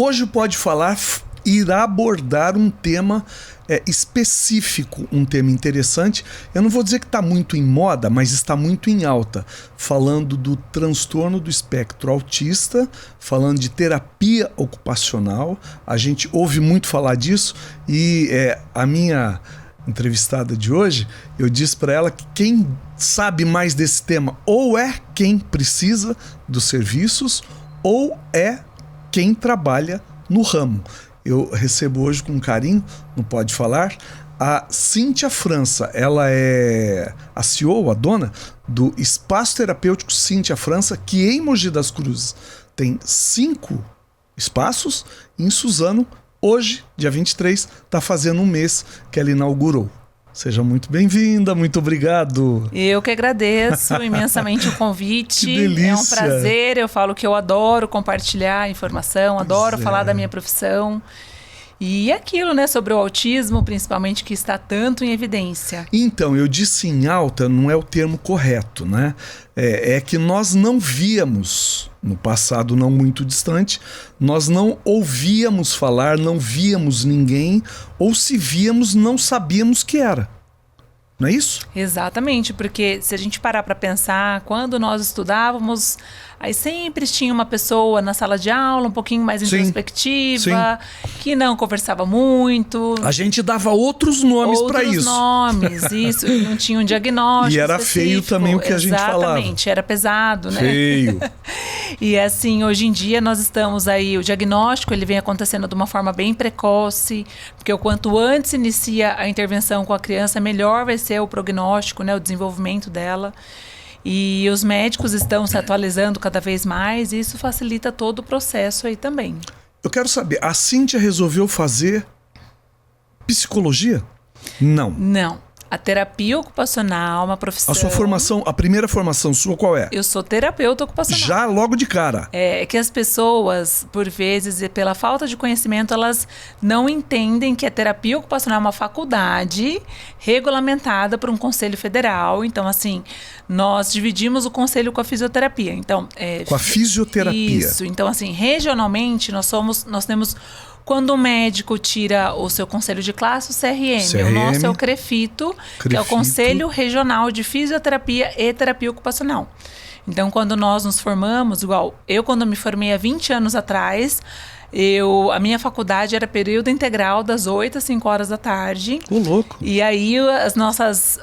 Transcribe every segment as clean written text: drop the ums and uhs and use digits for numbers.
Hoje o Pode Falar irá abordar um tema específico, um tema interessante. Eu não vou dizer que está muito em moda, mas está muito em alta. Falando do transtorno do espectro autista, falando de terapia ocupacional. A gente ouve muito falar disso e a minha entrevistada de hoje, eu disse para ela que quem sabe mais desse tema ou é quem precisa dos serviços ou é quem trabalha no ramo. Eu recebo hoje com carinho, não Pode Falar, a Cíntia França. Ela é a CEO, a dona do Espaço Terapêutico Cíntia França, que em Mogi das Cruzes tem 5 espaços. E em Suzano, hoje, dia 23, está fazendo um mês que ela inaugurou. Seja muito bem-vinda, muito obrigado. Eu que agradeço imensamente o convite. Que delícia. É um prazer, eu falo que eu adoro compartilhar informação, adoro falar da minha profissão. E aquilo, né, sobre o autismo, principalmente, que está tanto em evidência. Então, eu disse em alta, não é o termo correto, né? É que nós não víamos, no passado não muito distante, nós não ouvíamos falar, não víamos ninguém, ou se víamos, não sabíamos que era. Não é isso? Exatamente, porque se a gente parar para pensar, quando nós estudávamos, aí sempre tinha uma pessoa na sala de aula, um pouquinho mais introspectiva, que não conversava muito. A gente dava outros nomes para isso. Isso, não tinha um diagnóstico e era específico. Feio também o que a gente falava. Exatamente, era pesado, né? Feio. E assim, hoje em dia nós estamos aí, o diagnóstico ele vem acontecendo de uma forma bem precoce, porque o quanto antes inicia a intervenção com a criança, melhor vai ser o prognóstico, né, o desenvolvimento dela. E os médicos estão se atualizando cada vez mais e isso facilita todo o processo aí também. Eu quero saber, a Cíntia resolveu fazer psicologia? Não. Não. A terapia ocupacional, uma profissão... A sua formação, a primeira formação sua qual é? Eu sou terapeuta ocupacional. Já logo de cara? É que as pessoas, por vezes, pela falta de conhecimento, elas não entendem que a terapia ocupacional é uma faculdade regulamentada por um conselho federal. Então, assim, nós dividimos o conselho com a fisioterapia. Então, com a fisioterapia. Isso. Então, assim, regionalmente, nós temos... Quando o médico tira o seu conselho de classe, o CRM. O nosso é o CREFITO, que é o Conselho Regional de Fisioterapia e Terapia Ocupacional. Então, quando nós nos formamos, igual eu quando me formei há 20 anos atrás, a minha faculdade era período integral das 8 às 5 horas da tarde. Ô, louco. E aí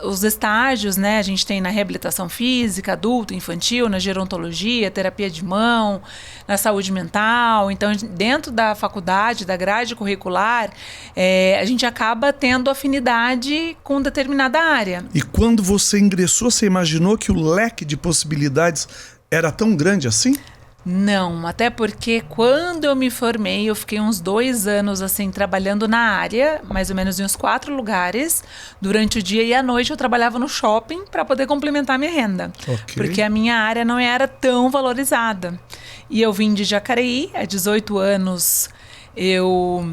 os estágios, né? A gente tem na reabilitação física, adulto, infantil, na gerontologia, terapia de mão, na saúde mental. Então, dentro da faculdade, da grade curricular, a gente acaba tendo afinidade com determinada área. E quando você ingressou, você imaginou que o leque de possibilidades era tão grande assim? Não, até porque quando eu me formei, eu fiquei uns 2 anos assim trabalhando na área, mais ou menos em uns 4 lugares. Durante o dia e a noite eu trabalhava no shopping para poder complementar minha renda. Okay. Porque a minha área não era tão valorizada. E eu vim de Jacareí, há 18 anos eu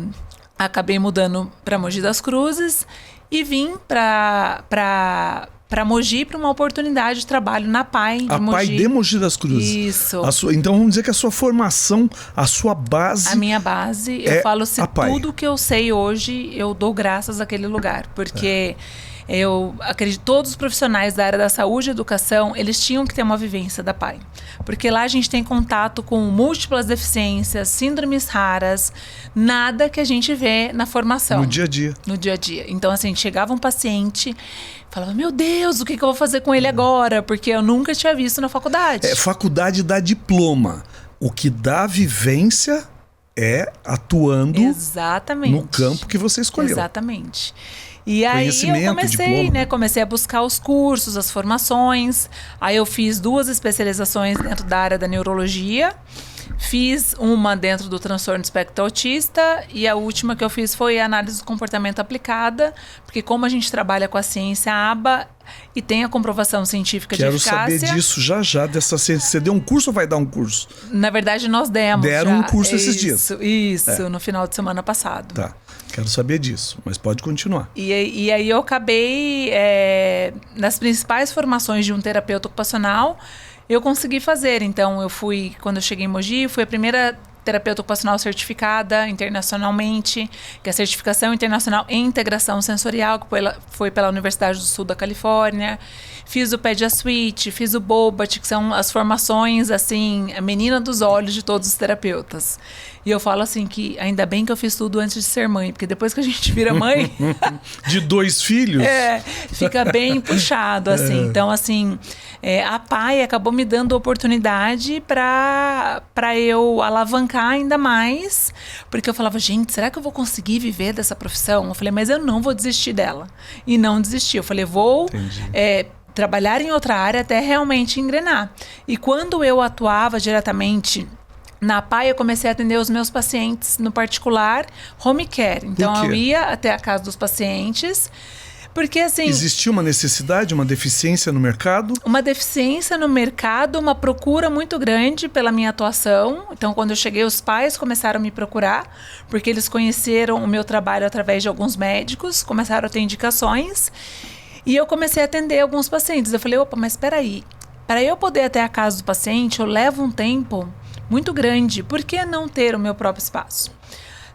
acabei mudando para Mogi das Cruzes e vim para Mogi para uma oportunidade de trabalho na PAI de Mogi. A PAI de Mogi das Cruzes. Isso. Então vamos dizer que a sua formação, a sua base... A minha base, eu falo se tudo que eu sei hoje, eu dou graças àquele lugar. Porque eu acredito que todos os profissionais da área da saúde e educação, eles tinham que ter uma vivência da PAI. Porque lá a gente tem contato com múltiplas deficiências, síndromes raras, nada que a gente vê na formação. No dia a dia. No dia a dia. Então, assim, chegava um paciente... Falava, meu Deus, o que eu vou fazer com ele agora? Porque eu nunca tinha visto na faculdade. Faculdade dá diploma. O que dá vivência é atuando no campo que você escolheu. Exatamente. E aí eu comecei a buscar os cursos, as formações. Aí eu fiz 2 especializações dentro da área da neurologia. Fiz uma dentro do transtorno do espectro autista e a última que eu fiz foi a análise do comportamento aplicada, porque como a gente trabalha com a ciência ABA e tem a comprovação científica de eficácia... Quero saber disso já, dessa ciência. Você deu um curso ou vai dar um curso? Na verdade, nós demos. Deram um curso esses dias. Isso, no final de semana passado. Tá, quero saber disso, mas pode continuar. E aí eu acabei, nas principais formações de um terapeuta ocupacional, eu consegui fazer. Então, quando eu cheguei em Mogi, fui a primeira terapeuta ocupacional certificada internacionalmente, que é a certificação internacional em integração sensorial, que foi pela Universidade do Sul da Califórnia. Fiz o PediaSuite, fiz o Bobat, que são as formações, assim, a menina dos olhos de todos os terapeutas. E eu falo assim que ainda bem que eu fiz tudo antes de ser mãe, porque depois que a gente vira mãe... de 2 filhos? Fica bem puxado, assim. Então, assim, a PAI acabou me dando oportunidade para eu alavancar ainda mais, porque eu falava, gente, será que eu vou conseguir viver dessa profissão? Eu falei, mas eu não vou desistir dela. E não desisti. Eu falei, vou... trabalhar em outra área até realmente engrenar. E quando eu atuava diretamente na PAI, eu comecei a atender os meus pacientes no particular, home care. Então, eu ia até a casa dos pacientes, porque assim... Existia uma necessidade, uma deficiência no mercado? Uma deficiência no mercado, uma procura muito grande pela minha atuação. Então, quando eu cheguei, os pais começaram a me procurar, porque eles conheceram o meu trabalho através de alguns médicos, começaram a ter indicações. E eu comecei a atender alguns pacientes. Eu falei, opa, mas espera aí. Para eu poder ir até a casa do paciente, eu levo um tempo muito grande. Por que não ter o meu próprio espaço?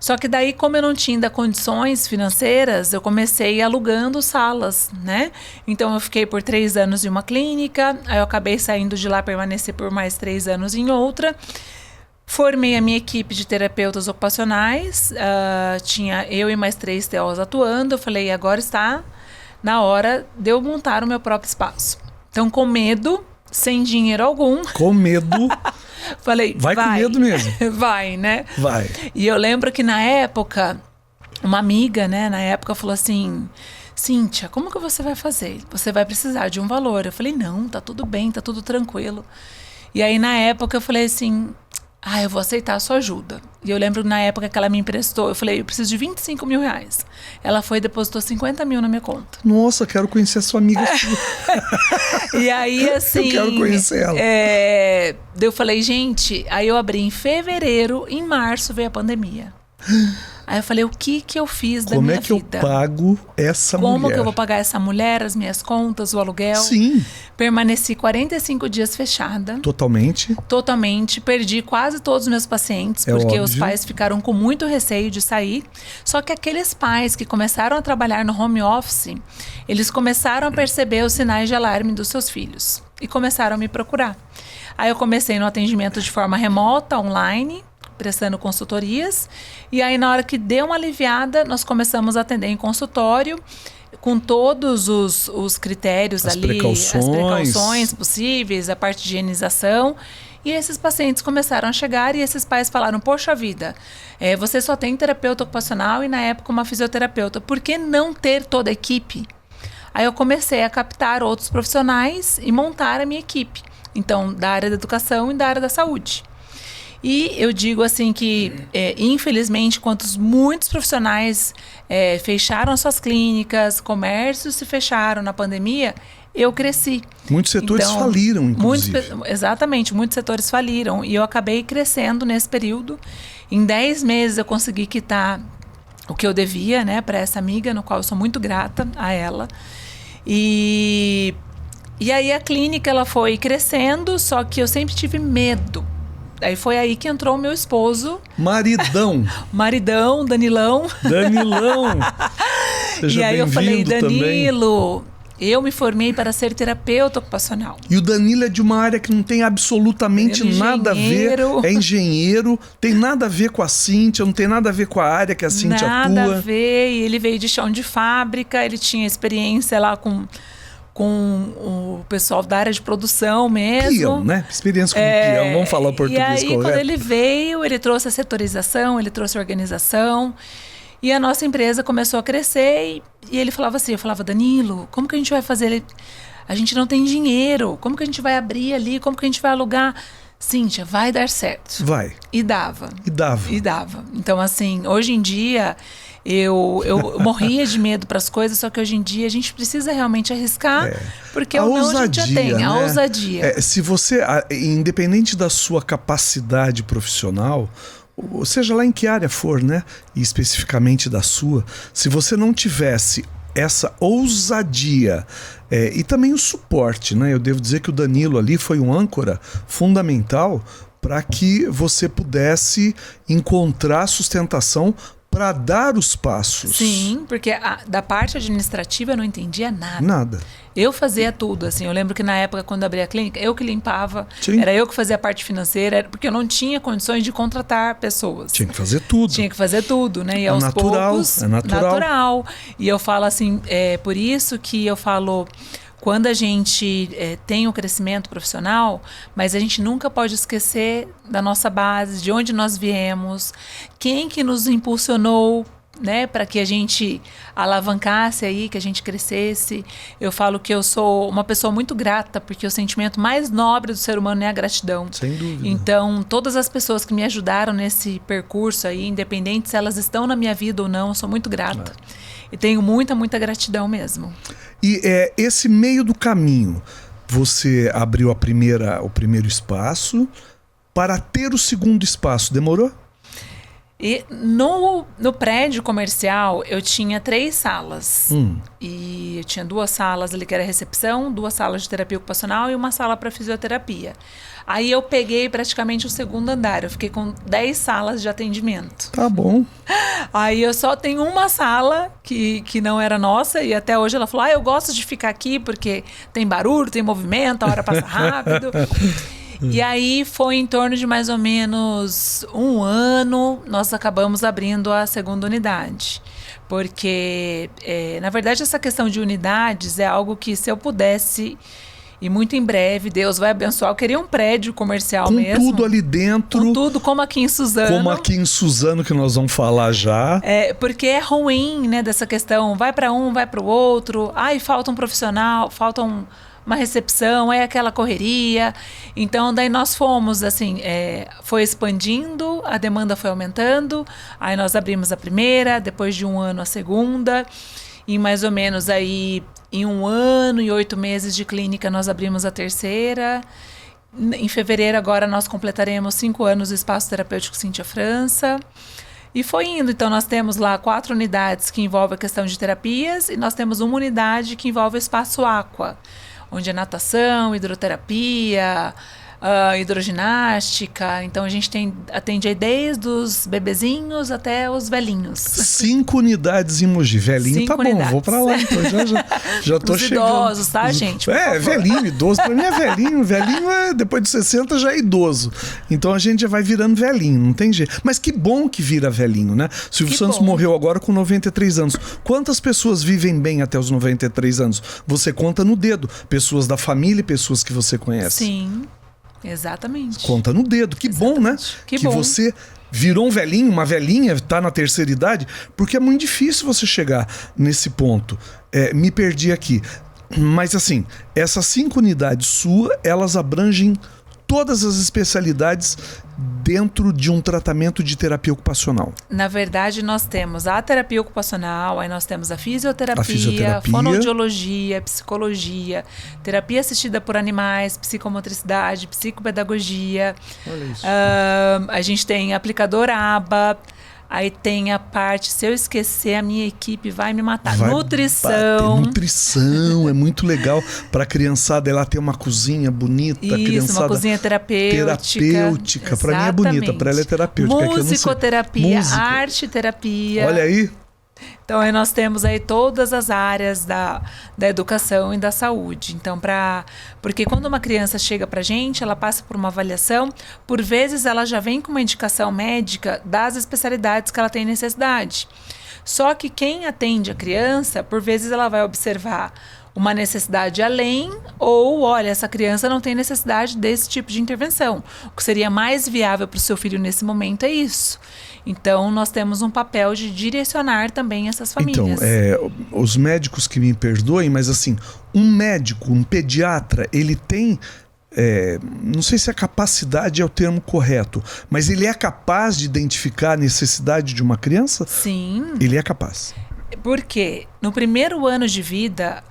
Só que daí, como eu não tinha ainda condições financeiras, eu comecei alugando salas, né? Então, eu fiquei por 3 anos em uma clínica. Aí eu acabei saindo de lá, permaneci por mais 3 anos em outra. Formei a minha equipe de terapeutas ocupacionais. Tinha eu e mais 3 TOs atuando. Eu falei, agora está... na hora de eu montar o meu próprio espaço. Então, com medo, sem dinheiro algum... Com medo... falei, vai com medo mesmo. Vai, né? Vai. E eu lembro que na época, uma amiga, né, na época falou assim, Cíntia, como que você vai fazer? Você vai precisar de um valor. Eu falei, não, tá tudo bem, tá tudo tranquilo. E aí, na época, eu falei assim... eu vou aceitar a sua ajuda. E eu lembro na época que ela me emprestou, eu falei, eu preciso de 25 mil reais. Ela foi e depositou 50 mil na minha conta. Nossa, quero conhecer a sua amiga. E aí, assim... eu quero conhecer ela. Eu falei, gente... Aí eu abri em fevereiro, em março veio a pandemia. Aí eu falei, o que eu fiz da minha vida? Como é que eu pago essa mulher? Como que eu vou pagar essa mulher, as minhas contas, o aluguel? Sim. Permaneci 45 dias fechada. Totalmente? Totalmente. Perdi quase todos os meus pacientes, porque óbvio. Os pais ficaram com muito receio de sair. Só que aqueles pais que começaram a trabalhar no home office, eles começaram a perceber os sinais de alarme dos seus filhos. E começaram a me procurar. Aí eu comecei no atendimento de forma remota, online, prestando consultorias, e aí na hora que deu uma aliviada, nós começamos a atender em consultório, com todos os critérios as precauções possíveis, a parte de higienização, e esses pacientes começaram a chegar e esses pais falaram, poxa vida, você só tem terapeuta ocupacional e na época uma fisioterapeuta, por que não ter toda a equipe? Aí eu comecei a captar outros profissionais e montar a minha equipe, então da área da educação e da área da saúde. E eu digo assim que, infelizmente, muitos profissionais fecharam suas clínicas, comércios se fecharam na pandemia, eu cresci. Muitos setores faliram, inclusive. Exatamente, muitos setores faliram. E eu acabei crescendo nesse período. Em 10 meses eu consegui quitar o que eu devia, né, para essa amiga, no qual eu sou muito grata a ela. E aí a clínica ela foi crescendo, só que eu sempre tive medo. Aí foi aí que entrou o meu esposo. Maridão. Maridão, Danilão. Seja e aí eu falei, Danilo, também. Eu me formei para ser terapeuta ocupacional. E o Danilo é de uma área que não tem absolutamente nada a ver. É engenheiro, tem nada a ver com a Cíntia, não tem nada a ver com a área que a Cíntia atua. Nada a ver, e ele veio de chão de fábrica, ele tinha experiência lá com o pessoal da área de produção mesmo. Peão, né? Experiência com peão, vamos falar português correto. E aí, quando ele veio, ele trouxe a setorização, ele trouxe a organização, e a nossa empresa começou a crescer, e ele falava assim, eu falava, Danilo, como que a gente vai fazer? A gente não tem dinheiro, como que a gente vai abrir ali, como que a gente vai alugar? Cíntia, vai dar certo. Vai. E dava. E dava. Então, assim, hoje em dia... Eu morria de medo para as coisas, só que hoje em dia a gente precisa realmente arriscar, porque o não a gente já tem, né? A ousadia. Se você, independente da sua capacidade profissional, seja lá em que área for, né? E especificamente da sua, se você não tivesse essa ousadia e também o suporte, né? Eu devo dizer que o Danilo ali foi um âncora fundamental para que você pudesse encontrar sustentação para dar os passos. Sim, porque da parte administrativa eu não entendia nada. Nada. Eu fazia tudo, assim. Eu lembro que na época, quando abri a clínica, eu que limpava. Sim. Era eu que fazia a parte financeira, porque eu não tinha condições de contratar pessoas. Tinha que fazer tudo. Tinha que fazer tudo, né? E aos poucos... É natural. E eu falo assim, por isso que eu falo... Quando a gente tem um crescimento profissional, mas a gente nunca pode esquecer da nossa base, de onde nós viemos, quem que nos impulsionou, né, para que a gente alavancasse aí, que a gente crescesse. Eu falo que eu sou uma pessoa muito grata, porque o sentimento mais nobre do ser humano é a gratidão. Sem dúvida. Então, todas as pessoas que me ajudaram nesse percurso aí, independente se elas estão na minha vida ou não, eu sou muito grata. E tenho muita, muita gratidão mesmo. E esse meio do caminho, você abriu o primeiro espaço para ter o segundo espaço, demorou? E no prédio comercial, eu tinha 3 salas. E eu tinha 2 salas ali que era recepção, 2 salas de terapia ocupacional e uma sala para fisioterapia. Aí eu peguei praticamente o segundo andar. Eu fiquei com 10 salas de atendimento. Tá bom. Aí eu só tenho uma sala que não era nossa. E até hoje ela falou, eu gosto de ficar aqui porque tem barulho, tem movimento, a hora passa rápido. E aí foi em torno de mais ou menos 1 ano, nós acabamos abrindo a segunda unidade. Porque, na verdade, essa questão de unidades é algo que, se eu pudesse, e muito em breve, Deus vai abençoar, eu queria um prédio comercial mesmo. Com tudo ali dentro. Com tudo, como aqui em Suzano. Como aqui em Suzano, que nós vamos falar já. Porque é ruim, né, dessa questão, vai para um, vai para o outro, falta um profissional, falta uma recepção, aquela correria. Então, daí nós fomos, assim, foi expandindo, a demanda foi aumentando, aí nós abrimos a primeira, depois de 1 ano a segunda, e mais ou menos aí, em 1 ano e 8 meses de clínica, nós abrimos a terceira. Em fevereiro, agora, nós completaremos 5 anos do Espaço Terapêutico Cíntia França. E foi indo. Então, nós temos lá 4 unidades que envolvem a questão de terapias, e nós temos uma unidade que envolve o Espaço Aqua, onde é natação, hidroterapia, hidroginástica. Então a gente atende aí desde os bebezinhos até os velhinhos. 5 unidades em Mogi. Velhinho 5 tá bom, vou pra lá. Então já tô chegando. Idosos, tá, gente? Velhinho, idoso. Pra mim é velhinho. Velhinho depois de 60 já é idoso. Então a gente já vai virando velhinho, não tem jeito. Mas que bom que vira velhinho, né? Silvio Santos morreu agora com 93 anos. Quantas pessoas vivem bem até os 93 anos? Você conta no dedo. Pessoas da família e pessoas que você conhece. Sim. Exatamente. Conta no dedo. Que bom, né? Que bom. Você virou um velhinho, uma velhinha, tá na terceira idade, porque é muito difícil você chegar nesse ponto. Me perdi aqui. Mas assim, essas 5 unidades suas, elas abrangem todas as especialidades dentro de um tratamento de terapia ocupacional. Na verdade, nós temos a terapia ocupacional, aí nós temos a fisioterapia, fonoaudiologia, psicologia, terapia assistida por animais, psicomotricidade, psicopedagogia. Olha isso. A gente tem aplicador ABA. Aí tem a parte, se eu esquecer, a minha equipe vai me matar. Nutrição. Nutrição, é muito legal. Para a criançada, ela tem uma cozinha bonita. Isso, uma cozinha terapêutica. Para mim é bonita, para ela é terapêutica. Musicoterapia, arte-terapia. Olha aí. Então, aí nós temos aí todas as áreas da educação e da saúde. Então, porque quando uma criança chega pra gente, ela passa por uma avaliação, por vezes ela já vem com uma indicação médica das especialidades que ela tem necessidade. Só que quem atende a criança, por vezes ela vai observar uma necessidade além, ou, olha, essa criança não tem necessidade desse tipo de intervenção. O que seria mais viável para o seu filho nesse momento é isso. Então, nós temos um papel de direcionar também essas famílias. Então, os médicos que me perdoem, mas assim, um médico, um pediatra, ele tem... não sei se a capacidade é o termo correto, mas ele é capaz de identificar a necessidade de uma criança? Sim. Ele é capaz. Porque no primeiro ano de vida,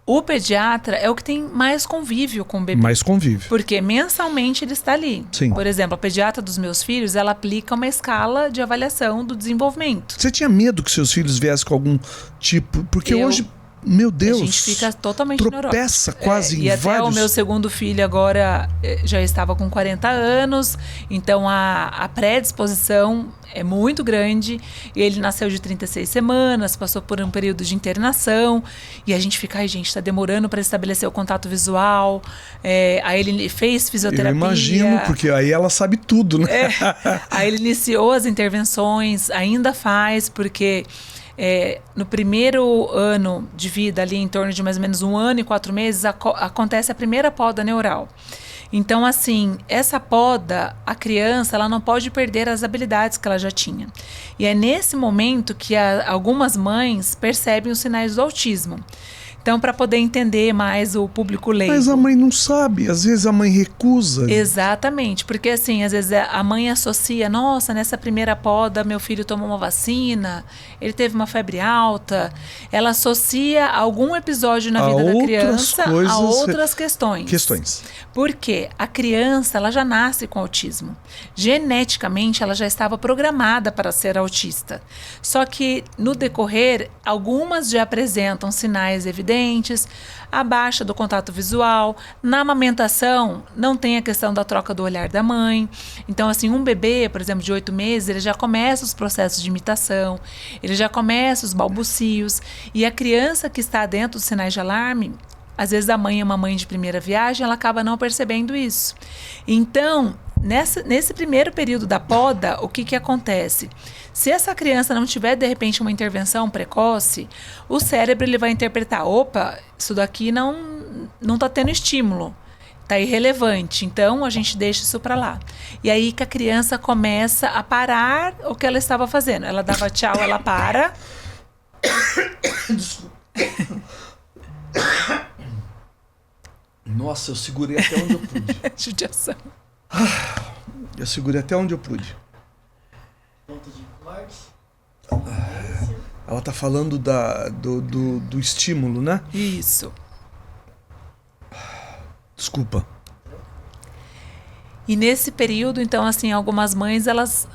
o pediatra é o que tem mais convívio com o bebê. Mais convívio. Porque mensalmente ele está ali. Sim. Por exemplo, a pediatra dos meus filhos, ela aplica uma escala de avaliação do desenvolvimento. Você tinha medo que seus filhos viessem com algum tipo... Porque hoje Meu Deus. A gente fica totalmente tropeça quase em e vários... até o meu segundo filho agora já estava com 40 anos, então a predisposição é muito grande. Ele nasceu de 36 semanas, passou por um período de internação, e a gente fica, ai gente, está demorando para estabelecer o contato visual. Aí ele fez fisioterapia. Eu imagino, porque aí ela sabe tudo, né? Aí ele iniciou as intervenções, ainda faz, porque... no primeiro ano de vida, ali em torno de mais ou menos 1 ano e 4 meses, acontece a primeira poda neural. Então, assim, essa poda, a criança, ela não pode perder as habilidades que ela já tinha. E é nesse momento que algumas mães percebem os sinais do autismo. Então, para poder entender mais o público leigo. Mas a mãe não sabe, às vezes a mãe recusa. Exatamente, porque assim, às vezes a mãe associa, nossa, nessa primeira poda meu filho tomou uma vacina, ele teve uma febre alta. Ela associa algum episódio na vida da criança a outras questões. Porque a criança, ela já nasce com autismo. Geneticamente, ela já estava programada para ser autista. Só que, no decorrer, algumas já apresentam sinais evidentes, a baixa do contato visual. Na amamentação, não tem a questão da troca do olhar da mãe. Então, assim, um bebê, por exemplo, de 8 meses, ele já começa os processos de imitação, ele já começa os balbucios. E a criança que está dentro dos sinais de alarme, às vezes a mãe é uma mãe de primeira viagem, ela acaba não percebendo isso. Então, nesse primeiro período da poda, o que acontece? Se essa criança não tiver, de repente, uma intervenção precoce, o cérebro ele vai interpretar, opa, isso daqui não está tendo estímulo, está irrelevante, então a gente deixa isso para lá. E aí que a criança começa a parar o que ela estava fazendo. Ela dava tchau, ela para. Desculpa. Nossa, eu segurei até onde eu pude. Judiação. Eu segurei até onde eu pude. Ponto de corte. Ela tá falando do estímulo, né? Isso. Desculpa. E nesse período, então, assim, algumas mães, elas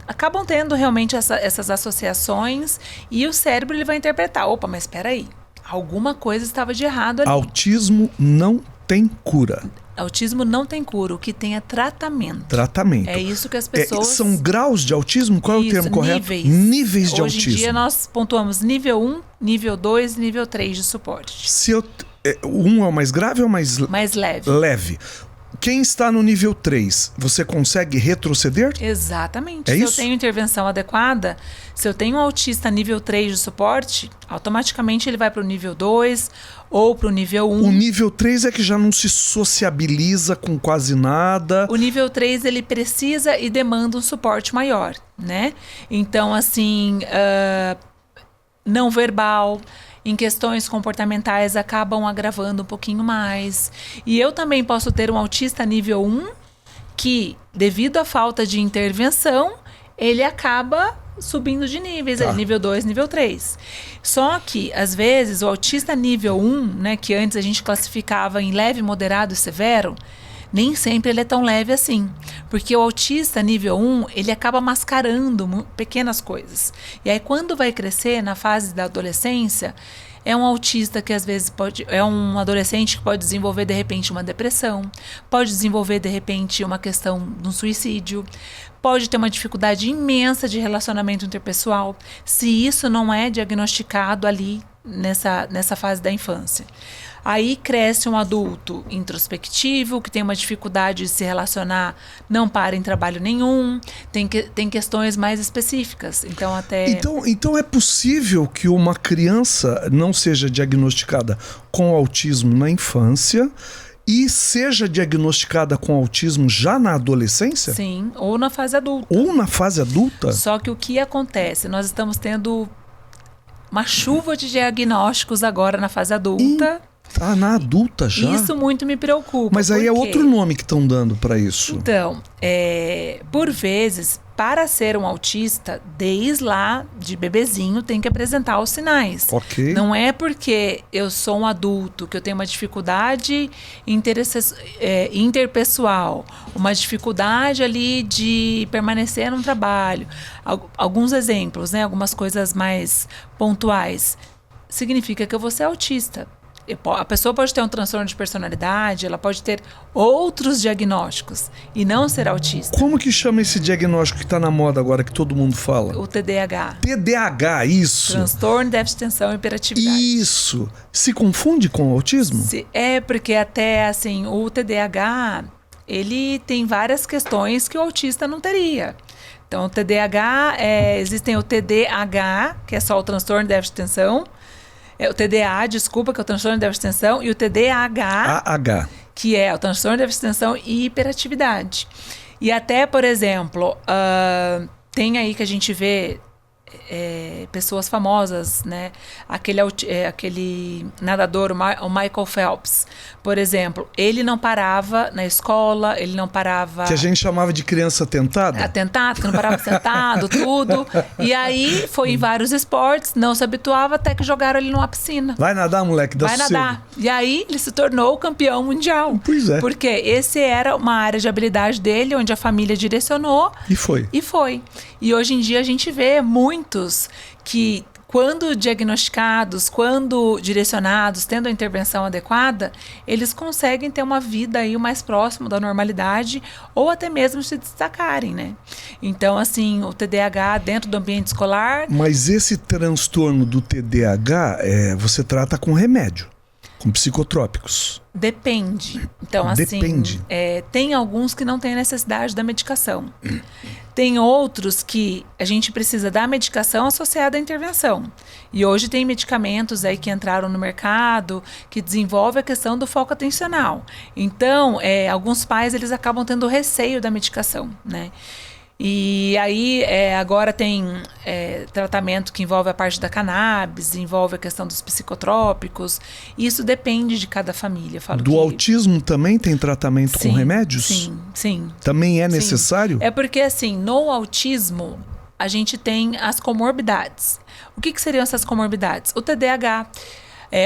acabam tendo realmente essas associações, e o cérebro ele vai interpretar, opa, mas espera aí, alguma coisa estava de errado ali. Autismo não tem cura. Autismo não tem cura, o que tem é tratamento. Tratamento. É isso que as pessoas... São graus de autismo? Qual é o termo correto? Níveis de autismo. Hoje em dia nós pontuamos nível 1, nível 2 e nível 3 de suporte. O 1 é o mais grave ou o mais leve? Leve. Quem está no nível 3, você consegue retroceder? Exatamente. É se isso? eu tenho intervenção adequada, se eu tenho um autista nível 3 de suporte, automaticamente ele vai para o nível 2 ou para o nível 1. O nível 3 é que já não se sociabiliza com quase nada. O nível 3, ele precisa e demanda um suporte maior, né? Então, assim, não verbal, em questões comportamentais acabam agravando um pouquinho mais. E eu também posso ter um autista nível 1 que, devido à falta de intervenção, ele acaba subindo de níveis, nível 2, nível 3. Só que, às vezes, o autista nível 1, né, que antes a gente classificava em leve, moderado e severo, nem sempre ele é tão leve assim. Porque o autista nível 1, ele acaba mascarando pequenas coisas. E aí, quando vai crescer, na fase da adolescência, é um autista que às vezes é um adolescente que pode desenvolver de repente uma depressão, pode desenvolver de repente uma questão de um suicídio, pode ter uma dificuldade imensa de relacionamento interpessoal, se isso não é diagnosticado ali nessa fase da infância. Aí cresce um adulto introspectivo, que tem uma dificuldade de se relacionar, não para em trabalho nenhum, tem questões mais específicas. Então é possível que uma criança não seja diagnosticada com autismo na infância e seja diagnosticada com autismo já na adolescência? Sim, ou na fase adulta. Ou na fase adulta? Só que o que acontece? Nós estamos tendo uma chuva de diagnósticos agora na fase adulta. Na adulta já? Isso muito me preocupa. Mas aí é outro nome que estão dando para isso. Então, por vezes, para ser um autista, desde lá de bebezinho, tem que apresentar os sinais. Ok. Não é porque eu sou um adulto, que eu tenho uma dificuldade interpessoal, uma dificuldade ali de permanecer num trabalho. Alguns exemplos, né? Algumas coisas mais pontuais. significa que você é autista. A pessoa pode ter um transtorno de personalidade, ela pode ter outros diagnósticos e não ser autista. Como que chama esse diagnóstico que está na moda agora, que todo mundo fala? O TDAH. TDAH, isso. Transtorno de déficit de atenção e hiperatividade. Isso. Se confunde com o autismo? É, porque até assim, o TDAH, ele tem várias questões que o autista não teria. Então, o TDAH, existem o TDAH, que é só o transtorno de déficit de atenção, o TDA, desculpa, que é o transtorno de déficit de atenção, e o TDAH, que é o transtorno de déficit de atenção e hiperatividade. E até, por exemplo, tem aí que a gente vê pessoas famosas, né? Aquele nadador, o Michael Phelps, por exemplo, ele não parava na escola, ele não parava... Que a gente chamava de criança tentada? Atentado, que não parava sentado, tudo. E aí foi em vários esportes, não se habituava, até que jogaram ele numa piscina. Vai nadar, moleque, dá sossego. Vai nadar. E aí ele se tornou campeão mundial. Pois é. Porque esse era uma área de habilidade dele, onde a família direcionou. E foi. E hoje em dia a gente vê muitos que, quando diagnosticados, quando direcionados, tendo a intervenção adequada, eles conseguem ter uma vida aí mais próximo da normalidade ou até mesmo se destacarem, né? Então, assim, o TDAH dentro do ambiente escolar... Mas esse transtorno do TDAH, você trata com remédio, com psicotrópicos. Depende. Então, assim, tem alguns que não têm necessidade da medicação. Tem outros que a gente precisa da medicação associada à intervenção. E hoje tem medicamentos aí que entraram no mercado que desenvolvem a questão do foco atencional. Então, alguns pais eles acabam tendo receio da medicação, né? E aí, agora tem tratamento que envolve a parte da cannabis, envolve a questão dos psicotrópicos. Isso depende de cada família. Do autismo também tem tratamento com remédios? Sim. Também é necessário? É porque, assim, no autismo, a gente tem as comorbidades. O que seriam essas comorbidades? O TDAH.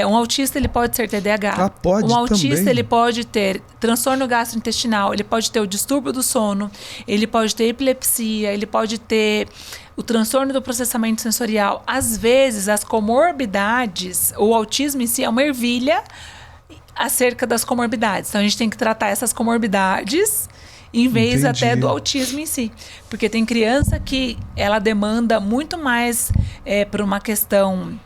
Um autista ele pode ser TDAH. Pode um autista também. Ele pode ter transtorno gastrointestinal, ele pode ter o distúrbio do sono, ele pode ter epilepsia, ele pode ter o transtorno do processamento sensorial. Às vezes, as comorbidades, o autismo em si é uma ervilha acerca das comorbidades. Então, a gente tem que tratar essas comorbidades em vez até do autismo em si. Porque tem criança que ela demanda muito mais por uma questão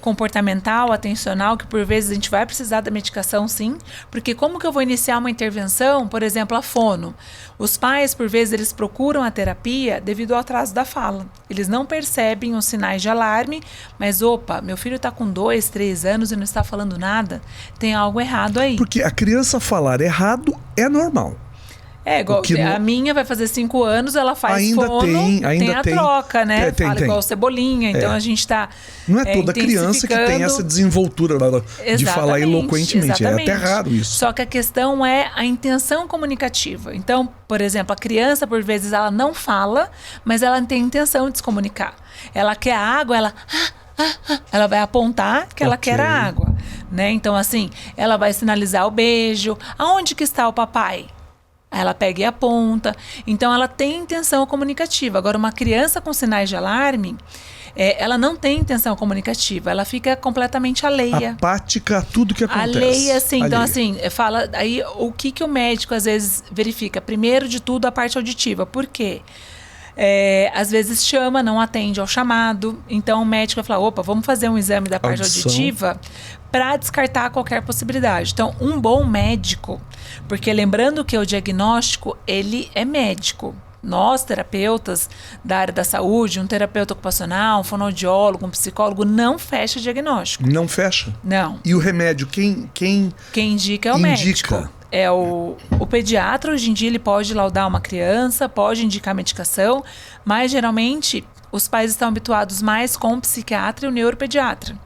comportamental, atencional, que por vezes a gente vai precisar da medicação, sim, porque como que eu vou iniciar uma intervenção, por exemplo, a fono? Os pais, por vezes, eles procuram a terapia devido ao atraso da fala. Eles não percebem os sinais de alarme, mas, meu filho está com 2, 3 anos e não está falando nada, tem algo errado aí. Porque a criança falar errado é normal. Igual a minha vai fazer 5 anos, ela faz ainda fono, tem a troca, né? Fala igual Cebolinha, então a gente está Não é toda criança que tem essa desenvoltura de falar eloquentemente, é até raro isso. Só que a questão é a intenção comunicativa. Então, por exemplo, a criança, por vezes, ela não fala, mas ela tem intenção de se comunicar. Ela quer água, ela vai apontar que ela quer a água, né? Então, assim, ela vai sinalizar o beijo. Aonde que está o papai? Ela pega e aponta. Então, ela tem intenção comunicativa. Agora, uma criança com sinais de alarme, ela não tem intenção comunicativa. Ela fica completamente alheia. Apática a tudo que acontece. Alheia, sim. Então, assim, fala... Aí, o que o médico, às vezes, verifica? Primeiro de tudo, a parte auditiva. Por quê? Às vezes chama, não atende ao chamado. Então, o médico vai falar, vamos fazer um exame da parte auditiva para descartar qualquer possibilidade. Então, um bom médico, porque lembrando que o diagnóstico, ele é médico. Nós, terapeutas da área da saúde, um terapeuta ocupacional, um fonoaudiólogo, um psicólogo, não fecha diagnóstico. Não fecha? Não. E o remédio, quem indica é o médico. O pediatra, hoje em dia, ele pode laudar uma criança, pode indicar medicação, mas geralmente os pais estão habituados mais com o psiquiatra e o neuropediatra.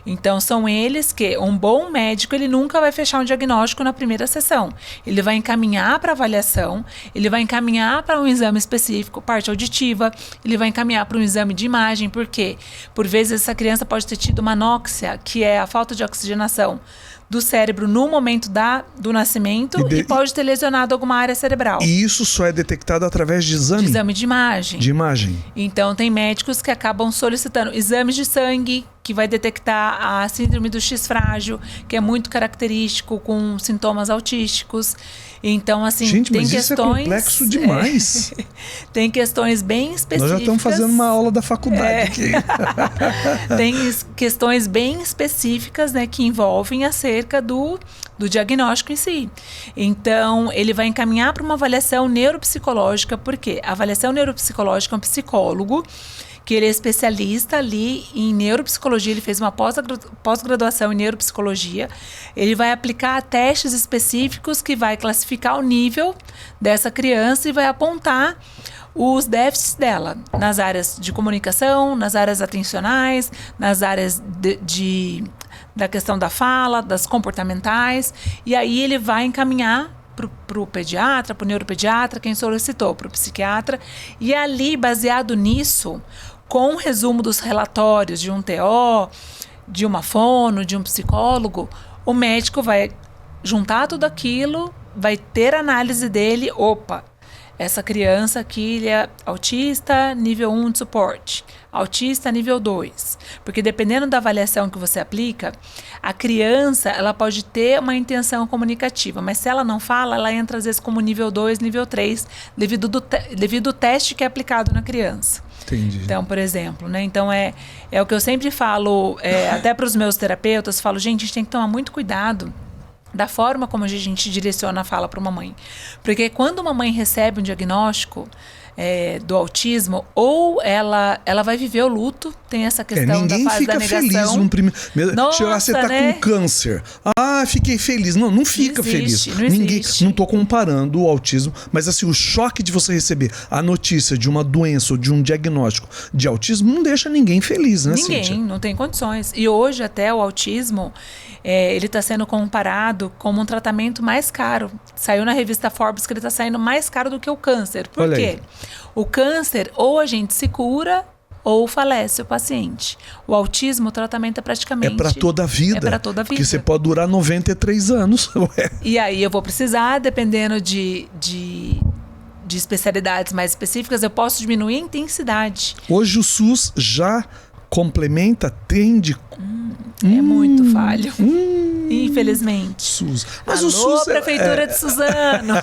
Então, são eles que, um bom médico, ele nunca vai fechar um diagnóstico na primeira sessão. Ele vai encaminhar para avaliação, ele vai encaminhar para um exame específico, parte auditiva, ele vai encaminhar para um exame de imagem, porque, por vezes, essa criança pode ter tido uma anóxia, que é a falta de oxigenação do cérebro no momento do nascimento e pode ter lesionado alguma área cerebral. E isso só é detectado através de exame? De exame de imagem. De imagem. Então, tem médicos que acabam solicitando exames de sangue, que vai detectar a síndrome do X frágil, que é muito característico com sintomas autísticos. Então, assim, gente, tem mas questões... isso é complexo demais. Tem questões bem específicas. Nós já estamos fazendo uma aula da faculdade aqui. Tem questões bem específicas, né, que envolvem acerca do diagnóstico em si. Então, ele vai encaminhar para uma avaliação neuropsicológica, porque a avaliação neuropsicológica é um psicólogo que ele é especialista ali em neuropsicologia, ele fez uma pós-graduação em neuropsicologia, ele vai aplicar testes específicos que vai classificar o nível dessa criança e vai apontar os déficits dela nas áreas de comunicação, nas áreas atencionais, nas áreas da questão da fala, das comportamentais, e aí ele vai encaminhar para o pediatra, para o neuropediatra, quem solicitou, para o psiquiatra, e ali, baseado nisso, com o resumo dos relatórios de um TO, de uma fono, de um psicólogo, o médico vai juntar tudo aquilo, vai ter a análise dele, essa criança aqui ele é autista nível 1 de suporte, autista nível 2. Porque dependendo da avaliação que você aplica, a criança ela pode ter uma intenção comunicativa, mas se ela não fala, ela entra às vezes como nível 2, nível 3, devido ao teste que é aplicado na criança. Entendi. Então, por exemplo, né? Então é o que eu sempre falo, até para os meus terapeutas, falo, gente, a gente tem que tomar muito cuidado da forma como a gente direciona a fala para uma mãe. Porque quando uma mãe recebe um diagnóstico do autismo, ou ela vai viver o luto, tem essa questão da fase da negação. Ninguém fica feliz no primeiro... Nossa, você tá com câncer. Fiquei feliz. Não fica feliz. Não tô comparando o autismo, mas assim, o choque de você receber a notícia de uma doença ou de um diagnóstico de autismo não deixa ninguém feliz, né, Ninguém, Cíntia? não tem condições. E hoje até o autismo, ele está sendo comparado como um tratamento mais caro. Saiu na revista Forbes que ele está saindo mais caro do que o câncer. Por quê? O câncer, ou a gente se cura, ou falece o paciente. O autismo, o tratamento é praticamente... É para toda a vida. É para toda a vida. Porque você pode durar 93 anos. E aí eu vou precisar, dependendo de especialidades mais específicas, eu posso diminuir a intensidade. Hoje o SUS já complementa, tende... É muito falho. Infelizmente. SUS. Mas Alô, o SUS Prefeitura de Suzano.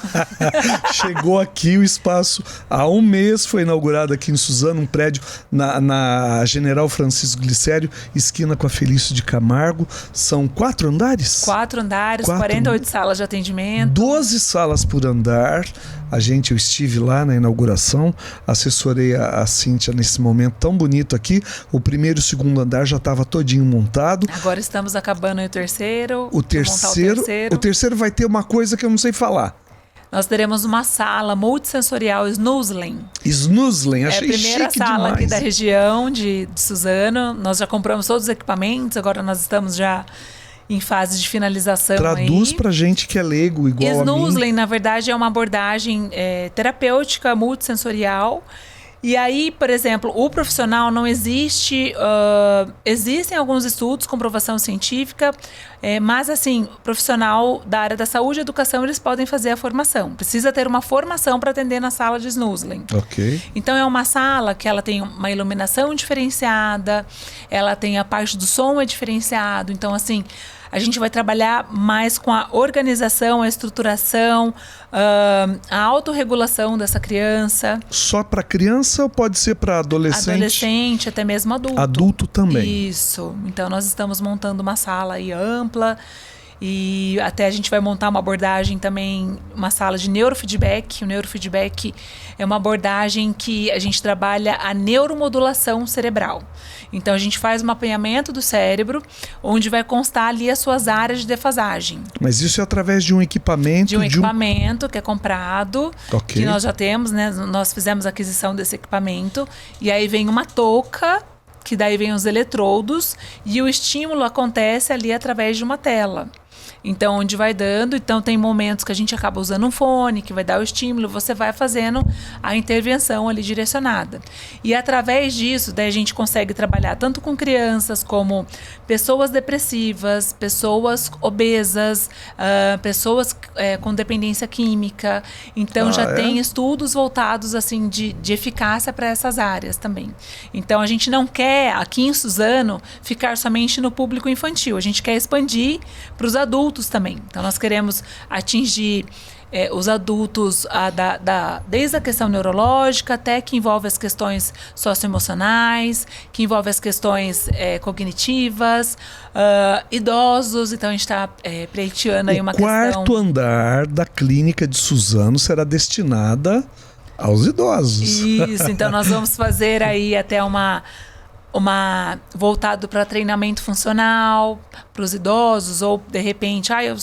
Chegou aqui o espaço há um mês, foi inaugurado aqui em Suzano um prédio na General Francisco Glicério, esquina com a Felício de Camargo. São 4 andares? 4 andares, 48 salas de atendimento. 12 salas por andar. Eu estive lá na inauguração, assessorei a Cíntia nesse momento tão bonito aqui. O primeiro e o segundo andar já estava todinho montado. Agora estamos acabando o terceiro. O terceiro vai ter uma coisa que eu não sei falar. Nós teremos uma sala multissensorial Snoozling. Snoozling, achei chique demais. É a primeira sala aqui da região de Suzano. Nós já compramos todos os equipamentos, agora nós estamos já em fase de finalização. Traduz pra gente que é leigo, igual a mim. Snoozling, na verdade, é uma abordagem terapêutica multissensorial. E aí, por exemplo, o profissional não existe... existem alguns estudos, comprovação científica, mas assim, o profissional da área da saúde e educação, eles podem fazer a formação. Precisa ter uma formação para atender na sala de Snoozling. Ok. Então, é uma sala que ela tem uma iluminação diferenciada, ela tem a parte do som diferenciado. Então, assim... A gente vai trabalhar mais com a organização, a estruturação, a autorregulação dessa criança. Só para criança ou pode ser para adolescente? Adolescente, até mesmo adulto. Adulto também. Isso. Então, nós estamos montando uma sala aí ampla e até a gente vai montar uma abordagem também, uma sala de neurofeedback. O neurofeedback é uma abordagem que a gente trabalha a neuromodulação cerebral. Então, a gente faz um mapeamento do cérebro, onde vai constar ali as suas áreas de defasagem. Mas isso é através de um equipamento? De um equipamento que é comprado, okay. Que nós já temos, né? Nós fizemos a aquisição desse equipamento. E aí vem uma touca, que daí vem os eletrodos, e o estímulo acontece ali através de uma tela. Então, onde vai dando, então tem momentos que a gente acaba usando um fone, que vai dar o estímulo, você vai fazendo a intervenção ali direcionada. E através disso, daí a gente consegue trabalhar tanto com crianças como pessoas depressivas, pessoas obesas, pessoas com dependência química. Então, tem estudos voltados assim de eficácia para essas áreas também. Então, a gente não quer, aqui em Suzano, ficar somente no público infantil. A gente quer expandir para os adultos também. Então, nós queremos atingir os adultos desde a questão neurológica até que envolve as questões socioemocionais, que envolve as questões cognitivas, idosos. Então, a gente está pleiteando aí uma questão... O quarto andar da clínica de Suzano será destinada aos idosos. Isso, então nós vamos fazer aí até uma voltado para treinamento funcional para os idosos, ou de repente, eu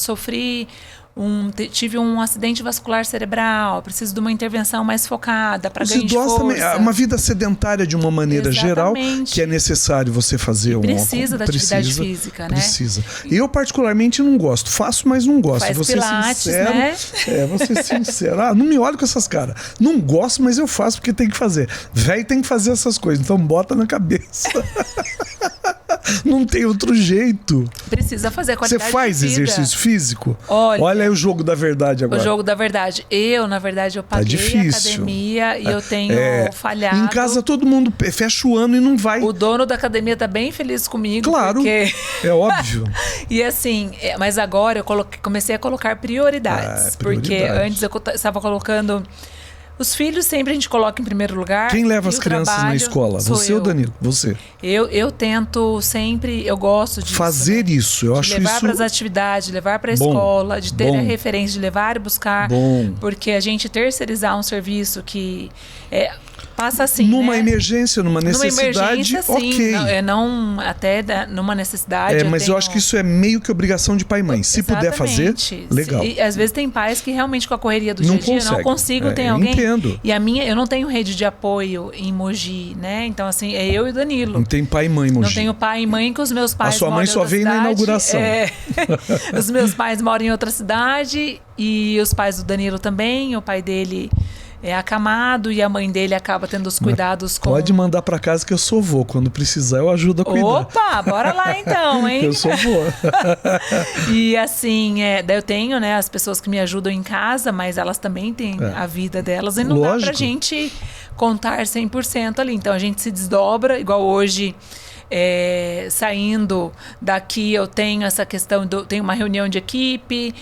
tive um acidente vascular cerebral, preciso de uma intervenção mais focada para ganho de força. Os idosos também, uma vida sedentária de uma maneira geral, que é necessário você fazer precisa da atividade física, né? Precisa. Eu particularmente não gosto, faço, mas não gosto. Faz pilates, sincero, né? Vou ser sincero. Não me olhe com essas caras. Não gosto, mas eu faço porque tem que fazer. Velho tem que fazer essas coisas, então bota na cabeça. Não tem outro jeito. Precisa fazer qualidade de vida. Você faz exercício físico? Olha aí o jogo da verdade agora. O jogo da verdade. Na verdade, eu paguei a academia e eu tenho falhado. Em casa todo mundo fecha o ano e não vai. O dono da academia tá bem feliz comigo. Claro, porque... é óbvio. E assim, mas agora eu comecei a colocar prioridades. Porque antes eu estava colocando... Os filhos sempre a gente coloca em primeiro lugar. Quem leva as crianças na escola? Você ou Danilo? Você. Eu tento sempre, eu gosto de fazer isso. Eu acho isso. Levar para as atividades, levar para a escola, de ter a referência, de levar e buscar. Porque a gente terceirizar um serviço que passa assim. Numa emergência, numa necessidade, ok. Até numa necessidade. Mas eu acho que isso é meio que obrigação de pai e mãe. Se puder fazer, legal. E às vezes tem pais que realmente com a correria do dia a dia não consigo, tem alguém. Entendo. E eu não tenho rede de apoio em Mogi, né? Então, assim, é eu e o Danilo. Não tem pai e mãe em Mogi. Não tenho pai e mãe, que os meus pais. A sua mãe só veio na inauguração. Os meus pais moram em outra cidade e os pais do Danilo também. O pai dele é acamado e a mãe dele acaba tendo os cuidados com... Pode mandar pra casa que eu sou vô. Quando precisar, eu ajudo a cuidar. Opa, bora lá então, hein? Eu sou vô. E assim, daí eu tenho, né, as pessoas que me ajudam em casa, mas elas também têm a vida delas. E não dá pra gente contar 100% ali. Então a gente se desdobra, igual hoje... saindo daqui eu tenho essa questão, tenho uma reunião de equipe,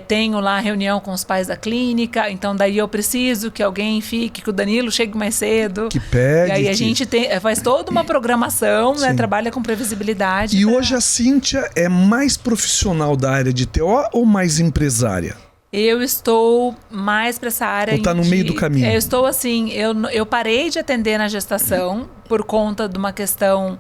tenho lá a reunião com os pais da clínica, então daí eu preciso que alguém fique, que o Danilo chegue mais cedo. Que pegue. E aí a gente faz toda uma programação, né, trabalha com previsibilidade. E hoje a Cíntia é mais profissional da área de TO ou mais empresária? Eu estou mais para essa área. Ou tá no meio do caminho? Eu estou assim, eu parei de atender na gestação por conta de uma questão,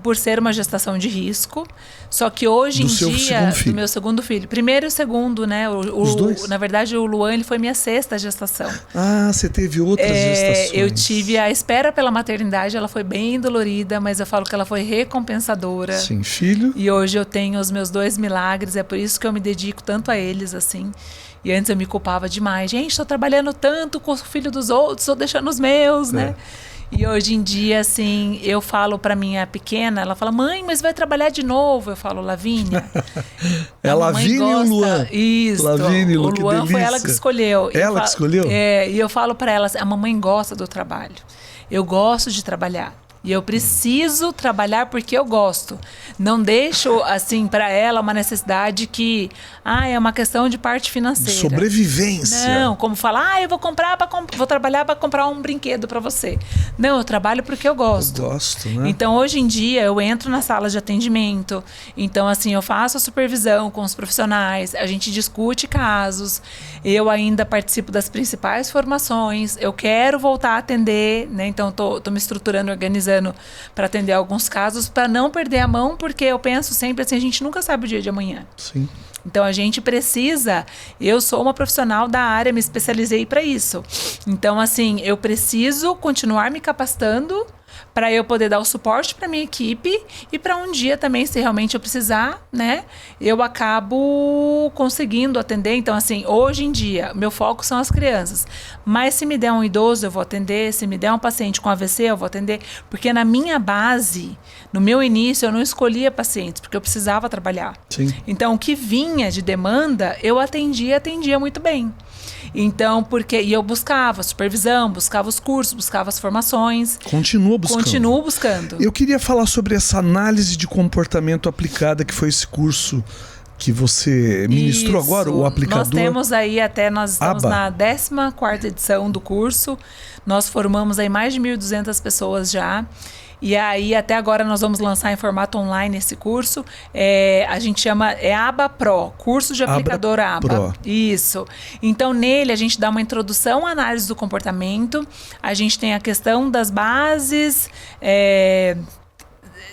por ser uma gestação de risco. Só que hoje em dia, do meu segundo filho. Primeiro e o segundo, né? Os dois? Na verdade, o Luan, ele foi minha 6ª gestação. Ah, você teve outras gestações. Eu tive a espera pela maternidade, ela foi bem dolorida, mas eu falo que ela foi recompensadora. Sim, filho. E hoje eu tenho os meus 2 milagres, é por isso que eu me dedico tanto a eles, assim. E antes eu me culpava demais. Gente, estou trabalhando tanto com o filho dos outros, estou deixando os meus, né? E hoje em dia, assim, eu falo pra minha pequena, ela fala, mãe, mas vai trabalhar de novo? Eu falo, Lavínia. É Lavínia e o Luan. Isso. Lavínia e o Luan foi ela que escolheu. Ela que escolheu? E eu falo pra ela, a mamãe gosta do trabalho. Eu gosto de trabalhar. E eu preciso trabalhar porque eu gosto. Não deixo, assim, para ela uma necessidade que... é uma questão de parte financeira. De sobrevivência. Não, como falar, eu vou vou trabalhar para comprar um brinquedo para você. Não, eu trabalho porque eu gosto. Eu gosto, né? Então, hoje em dia, eu entro na sala de atendimento. Então, assim, eu faço a supervisão com os profissionais. A gente discute casos. Eu ainda participo das principais formações. Eu quero voltar a atender, né? Então, tô me estruturando, organizando para atender alguns casos, para não perder a mão, porque eu penso sempre assim, a gente nunca sabe o dia de amanhã. Sim. Então a gente precisa, eu sou uma profissional da área, me especializei para isso. Então assim, eu preciso continuar me capacitando para eu poder dar o suporte para minha equipe e para um dia também, se realmente eu precisar, né, eu acabo conseguindo atender. Então, assim, hoje em dia, meu foco são as crianças. Mas se me der um idoso, eu vou atender. Se me der um paciente com AVC, eu vou atender. Porque na minha base, no meu início, eu não escolhia pacientes, porque eu precisava trabalhar. Sim. Então, o que vinha de demanda, eu atendia muito bem. Então, e eu buscava supervisão, buscava os cursos, buscava as formações. Continuo buscando. Eu queria falar sobre essa análise de comportamento aplicada, que foi esse curso que você ministrou agora, o aplicador. Nós temos aí nós estamos na 14ª edição do curso. Nós formamos aí mais de 1.200 pessoas já. E aí, até agora, nós vamos lançar em formato online esse curso. A gente chama ABA Pro, curso de aplicador ABA. Pro. Isso. Então, nele, a gente dá uma introdução à análise do comportamento. A gente tem a questão das bases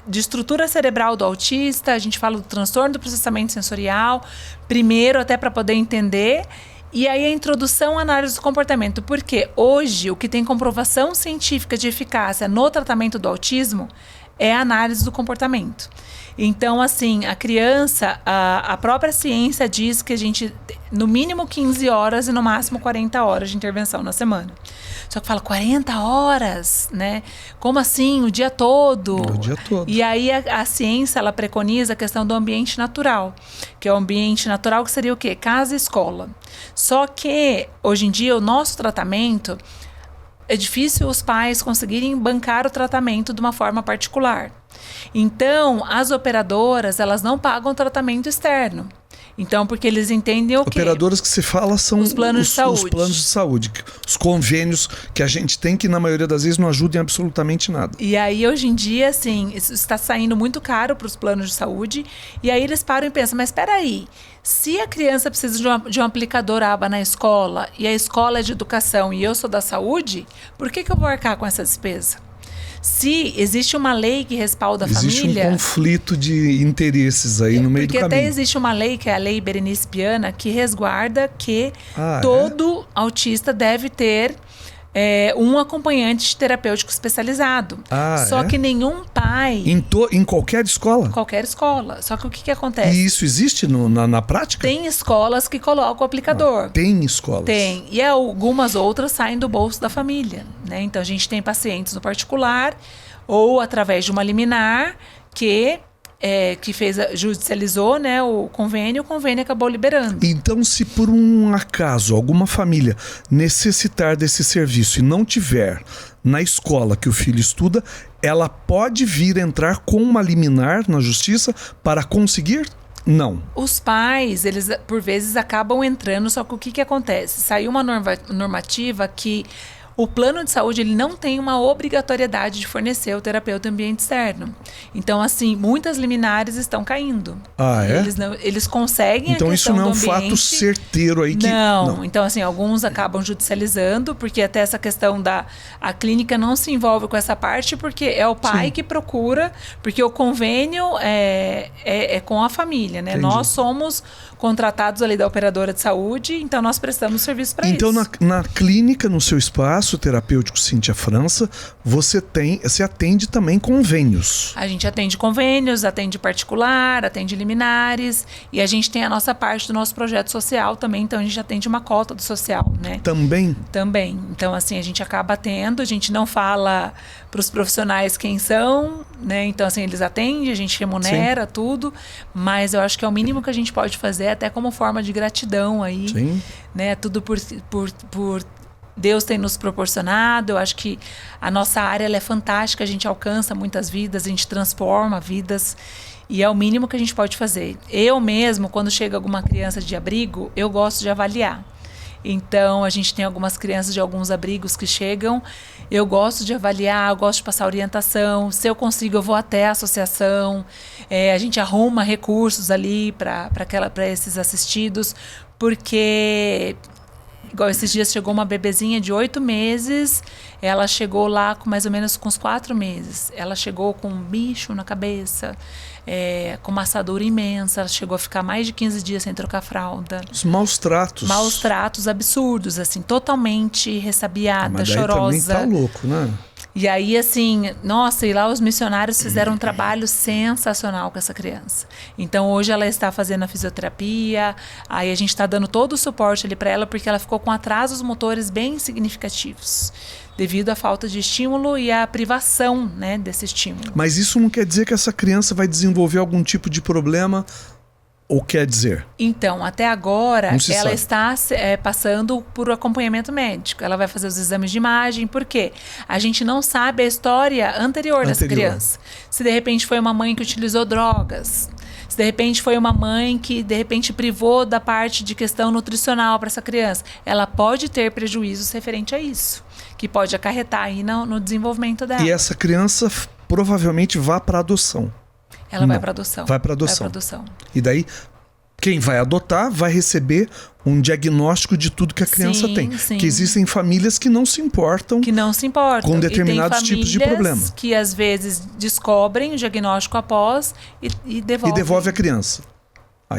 de estrutura cerebral do autista. A gente fala do transtorno do processamento sensorial. Primeiro, até para poder entender. E aí a introdução à análise do comportamento, porque hoje o que tem comprovação científica de eficácia no tratamento do autismo é a análise do comportamento. Então, assim, a criança, a própria ciência diz que a gente, no mínimo 15 horas e no máximo 40 horas de intervenção na semana. Só que fala 40 horas, né? Como assim? O dia todo? O dia todo. E aí a ciência, ela preconiza a questão do ambiente natural, que é o ambiente natural que seria o quê? Casa e escola. Só que, hoje em dia, o nosso tratamento, é difícil os pais conseguirem bancar o tratamento de uma forma particular. Então, as operadoras, elas não pagam tratamento externo. Então, porque eles entendem o quê? Operadoras que se fala são os planos de saúde. Os planos de saúde, os convênios que a gente tem, que na maioria das vezes não ajudam em absolutamente nada. E aí, hoje em dia, assim, isso está saindo muito caro para os planos de saúde. E aí eles param e pensam, mas espera aí, se a criança precisa de um aplicador ABA na escola, e a escola é de educação e eu sou da saúde, por que eu vou arcar com essa despesa? Se existe uma lei que respalda a família... Existe um conflito de interesses aí no meio do caminho. Porque até existe uma lei, que é a Lei Berenice Piana, que resguarda que todo autista deve ter um acompanhante terapêutico especializado. Só que nenhum pai... Em qualquer escola? Qualquer escola. Só que o que acontece? E isso existe na prática? Tem escolas que colocam o aplicador. Tem escolas? Tem. E algumas outras saem do bolso da família, né? Então, a gente tem pacientes no particular ou através de uma liminar que judicializou, né, o convênio acabou liberando. Então, se por um acaso alguma família necessitar desse serviço e não tiver na escola que o filho estuda, ela pode vir entrar com uma liminar na justiça para conseguir? Não. Os pais, eles por vezes acabam entrando, só que o que acontece? Saiu uma normativa que o plano de saúde, ele não tem uma obrigatoriedade de fornecer o terapeuta ambiente externo. Então, assim, muitas liminares estão caindo. Eles conseguem então, a questão do ambiente. Então, isso não é um fato certeiro aí que... Não. Então, assim, alguns acabam judicializando, porque até essa questão a clínica não se envolve com essa parte, porque é o pai que procura, porque o convênio é com a família, né? Entendi. Nós somos contratados ali da operadora de saúde, então nós prestamos serviço para isso. Então, na clínica, no seu espaço terapêutico Cíntia França, você atende também convênios. A gente atende convênios, atende particular, atende liminares, e a gente tem a nossa parte do nosso projeto social também, então a gente atende uma cota do social, né? Também? Também. Então, assim, a gente acaba atendo, a gente não fala para os profissionais quem são, né? Então, assim, eles atendem, a gente remunera tudo, mas eu acho que é o mínimo que a gente pode fazer, até como forma de gratidão aí, né? Tudo por Deus tem nos proporcionado. Eu acho que a nossa área, ela é fantástica, a gente alcança muitas vidas, a gente transforma vidas, e é o mínimo que a gente pode fazer. Eu mesmo, quando chega alguma criança de abrigo, eu gosto de avaliar. Então, a gente tem algumas crianças de alguns abrigos que chegam, eu gosto de avaliar, eu gosto de passar orientação, se eu consigo eu vou até a associação, a gente arruma recursos ali para esses assistidos, porque... Igual esses dias chegou uma bebezinha de 8 meses, ela chegou lá com mais ou menos com uns 4 meses. Ela chegou com um bicho na cabeça, com uma assadura imensa, ela chegou a ficar mais de 15 dias sem trocar fralda. Os maus tratos. Maus tratos absurdos, assim, totalmente ressabiada, mas daí chorosa. Também tá louco, né? E aí, assim, nossa, e lá os missionários fizeram um trabalho sensacional com essa criança. Então, hoje ela está fazendo a fisioterapia, aí a gente está dando todo o suporte ali para ela, porque ela ficou com atrasos motores bem significativos, devido à falta de estímulo e à privação, né, desse estímulo. Mas isso não quer dizer que essa criança vai desenvolver algum tipo de problema? Ou quer dizer? Então, até agora, ela sabe. está passando por acompanhamento médico. Ela vai fazer os exames de imagem, por quê? A gente não sabe a história anterior dessa criança. Se de repente foi uma mãe que utilizou drogas, se de repente foi uma mãe que de repente privou da parte de questão nutricional para essa criança, ela pode ter prejuízos referente a isso, que pode acarretar aí no desenvolvimento dela. E essa criança provavelmente vai para adoção. Ela vai para adoção. Vai para adoção. E daí, quem vai adotar vai receber um diagnóstico de tudo que a criança tem. Sim. Que existem famílias que não se importam. Com determinados tipos de problema. Que às vezes descobrem o diagnóstico após e devolvem. E devolve a criança.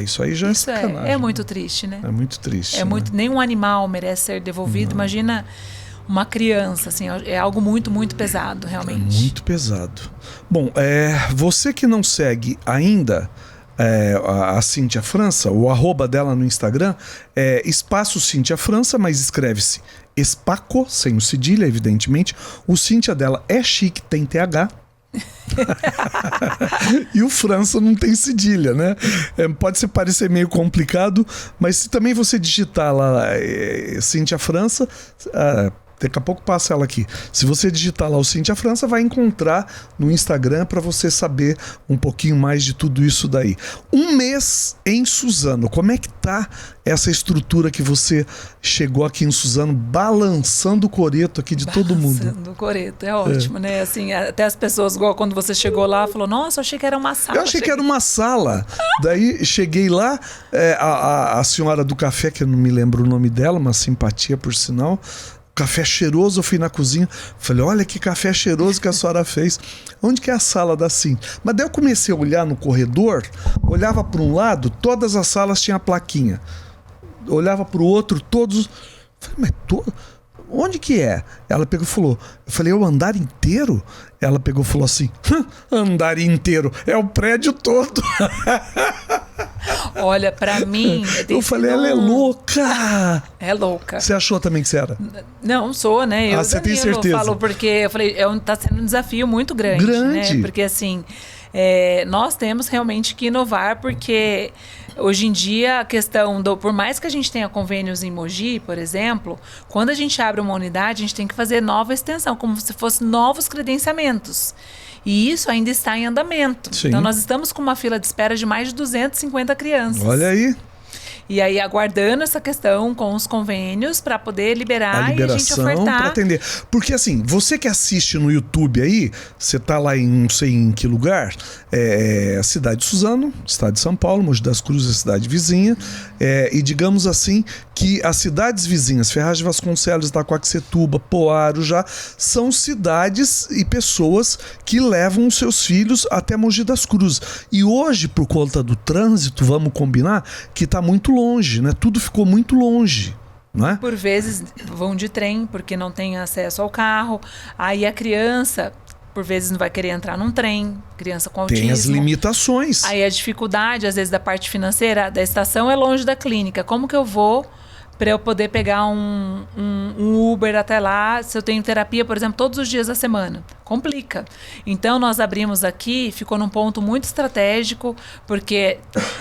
Isso aí já isso é sacanagem. É muito triste, né? É muito triste. Nenhum animal merece ser devolvido. Não. Imagina uma criança, assim, é algo muito, muito pesado, realmente. É muito pesado. Bom, você que não segue ainda a Cíntia França, o @ dela no Instagram é espaço Cíntia França, mas escreve-se Espaco, sem o cedilha, evidentemente. O Cíntia dela é chique, tem TH. E o França não tem cedilha, né? Pode parecer meio complicado, mas se também você digitar lá Cíntia França, daqui a pouco passa ela aqui. Se você digitar lá o Cíntia França, vai encontrar no Instagram para você saber um pouquinho mais de tudo isso daí. 1 mês em Suzano. Como é que tá essa estrutura que você chegou aqui em Suzano, balançando o coreto aqui de todo mundo? Balançando o coreto, é ótimo, né? Assim, até as pessoas, igual quando você chegou lá, falou, nossa, eu achei que era uma sala. Eu achei que era uma sala. Daí cheguei lá, a senhora do café, que eu não me lembro o nome dela, uma simpatia por sinal, café cheiroso, eu fui na cozinha, falei, olha que café cheiroso que a senhora fez. Onde que é a sala da Cíntia? Mas daí eu comecei a olhar no corredor, olhava para um lado, todas as salas tinham a plaquinha. Olhava para o outro, todos... Falei, mas onde que é? Ela pegou e falou, eu falei, é o andar inteiro? Ela pegou e falou assim, andar inteiro, é o prédio todo. Olha, pra mim... Eu falei, ela é louca. É louca. Você achou também que você era? Não, sou, né? Você tem certeza? Eu falo porque, eu falei, tá sendo um desafio muito grande. Né? Porque assim, nós temos realmente que inovar, porque hoje em dia a questão por mais que a gente tenha convênios em Mogi, por exemplo, quando a gente abre uma unidade, a gente tem que fazer nova extensão, como se fosse novos credenciamentos. E isso ainda está em andamento. Sim. Então, nós estamos com uma fila de espera de mais de 250 crianças. Olha aí. E aí, aguardando essa questão com os convênios para poder liberar e a gente ofertar. Para atender. Porque assim, você que assiste no YouTube aí, você tá lá em não sei em que lugar, a cidade de Suzano, estado de São Paulo, Mogi das Cruzes, a cidade vizinha, e digamos assim que as cidades vizinhas, Ferraz de Vasconcelos, Itacoaxetuba, Poaro, já são cidades e pessoas que levam os seus filhos até Mogi das Cruzes. E hoje, por conta do trânsito, vamos combinar que tá muito longe, né? Tudo ficou muito longe, não é? Por vezes vão de trem, porque não tem acesso ao carro. Aí a criança, por vezes, não vai querer entrar num trem, criança com autismo. Tem as limitações. Aí a dificuldade, às vezes, da parte financeira, da estação é longe da clínica. Como que eu vou para eu poder pegar um Uber até lá, se eu tenho terapia, por exemplo, todos os dias da semana? Complica. Então, nós abrimos aqui, ficou num ponto muito estratégico, porque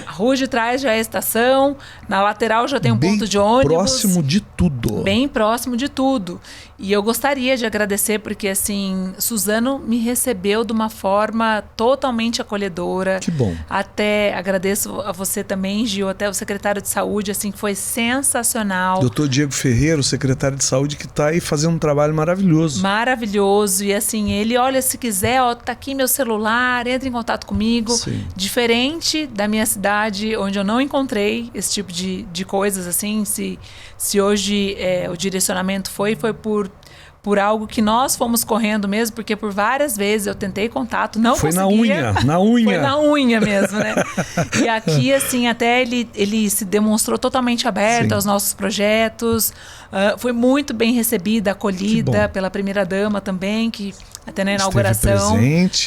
a rua de trás já é a estação, na lateral já tem um ponto de ônibus. Bem próximo de tudo. Bem próximo de tudo. E eu gostaria de agradecer, porque, assim, Suzano me recebeu de uma forma totalmente acolhedora. Que bom. Até agradeço a você também, Gil, até o secretário de saúde, assim, que foi sensacional. Dr. Diego Ferreira, o secretário de saúde, que está aí fazendo um trabalho maravilhoso. Maravilhoso. E assim, ele, olha, se quiser, ó, tá aqui meu celular, entra em contato comigo. Sim. Diferente da minha cidade, onde eu não encontrei esse tipo de coisas, assim, se hoje o direcionamento foi por algo que nós fomos correndo mesmo, porque por várias vezes eu tentei contato, não foi conseguia. Na unha. Foi na unha mesmo, né? E aqui, assim, até ele se demonstrou totalmente aberto aos nossos projetos. Foi muito bem recebida, acolhida pela primeira-dama também, que até na inauguração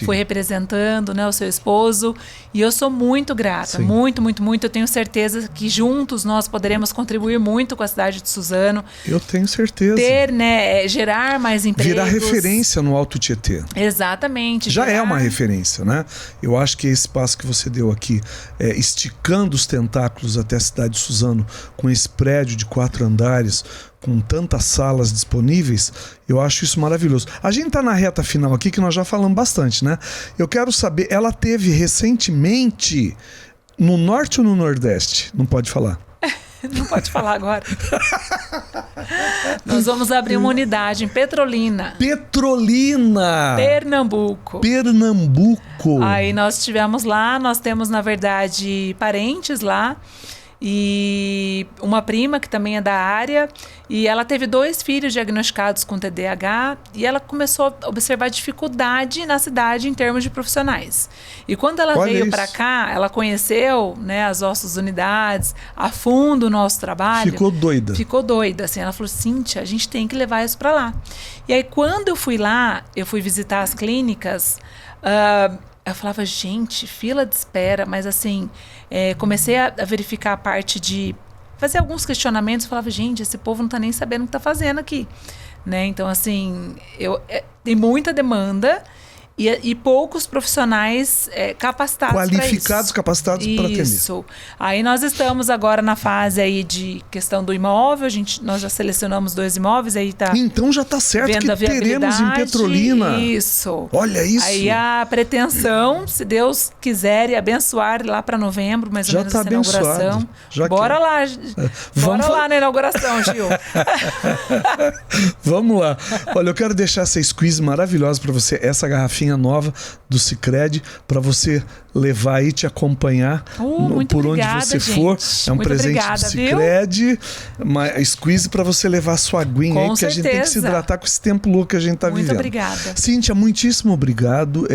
foi representando, né, o seu esposo. E eu sou muito grata, muito, muito, muito. Eu tenho certeza que juntos nós poderemos contribuir muito com a cidade de Suzano. Eu tenho certeza. Ter, né, gerar mais empregos. Virar referência no Alto Tietê. Exatamente. Já é uma referência, né? Eu acho que esse passo que você deu aqui, esticando os tentáculos até a cidade de Suzano, com esse prédio de 4 andares, com tantas salas disponíveis, eu acho isso maravilhoso. A gente tá na reta final aqui, que nós já falamos bastante, né? Eu quero saber, ela teve recentemente no Norte ou no Nordeste? Não pode falar. Não pode falar agora. Nós vamos abrir uma unidade em Petrolina. Pernambuco. Aí nós estivemos lá, nós temos, na verdade, parentes lá. E uma prima que também é da área, e ela teve 2 filhos diagnosticados com TDAH, e ela começou a observar dificuldade na cidade em termos de profissionais. E quando ela veio para cá, ela conheceu, né, as nossas unidades, a fundo o nosso trabalho. Ficou doida, assim. Ela falou: Cíntia, a gente tem que levar isso para lá. E aí quando eu fui lá, eu fui visitar as clínicas. Eu falava, gente, fila de espera, mas assim, comecei a verificar a parte de fazer alguns questionamentos. Eu falava, gente, esse povo não está nem sabendo o que está fazendo aqui, né? Então, assim, tem muita demanda e poucos profissionais capacitados, qualificados, capacitados para atender. Isso. Aí nós estamos agora na fase aí de questão do imóvel. Nós já selecionamos 2 imóveis, aí tá. Então já tá certo que teremos em Petrolina. Isso. Olha isso. Aí a pretensão, se Deus quiser e abençoar, lá para novembro, mais ou menos, essa inauguração. Bora lá. Bora lá na inauguração, Gil. Vamos lá. Olha, eu quero deixar essa squeeze maravilhosa para você, essa garrafinha nova do Sicredi, para você levar aí, te acompanhar por onde você for. É um muito presente do Sicredi, uma squeeze para você levar a sua aguinha aí, porque a gente tem que se hidratar com esse tempo louco que a gente tá vivendo. Muito obrigada. Cíntia, muitíssimo obrigado.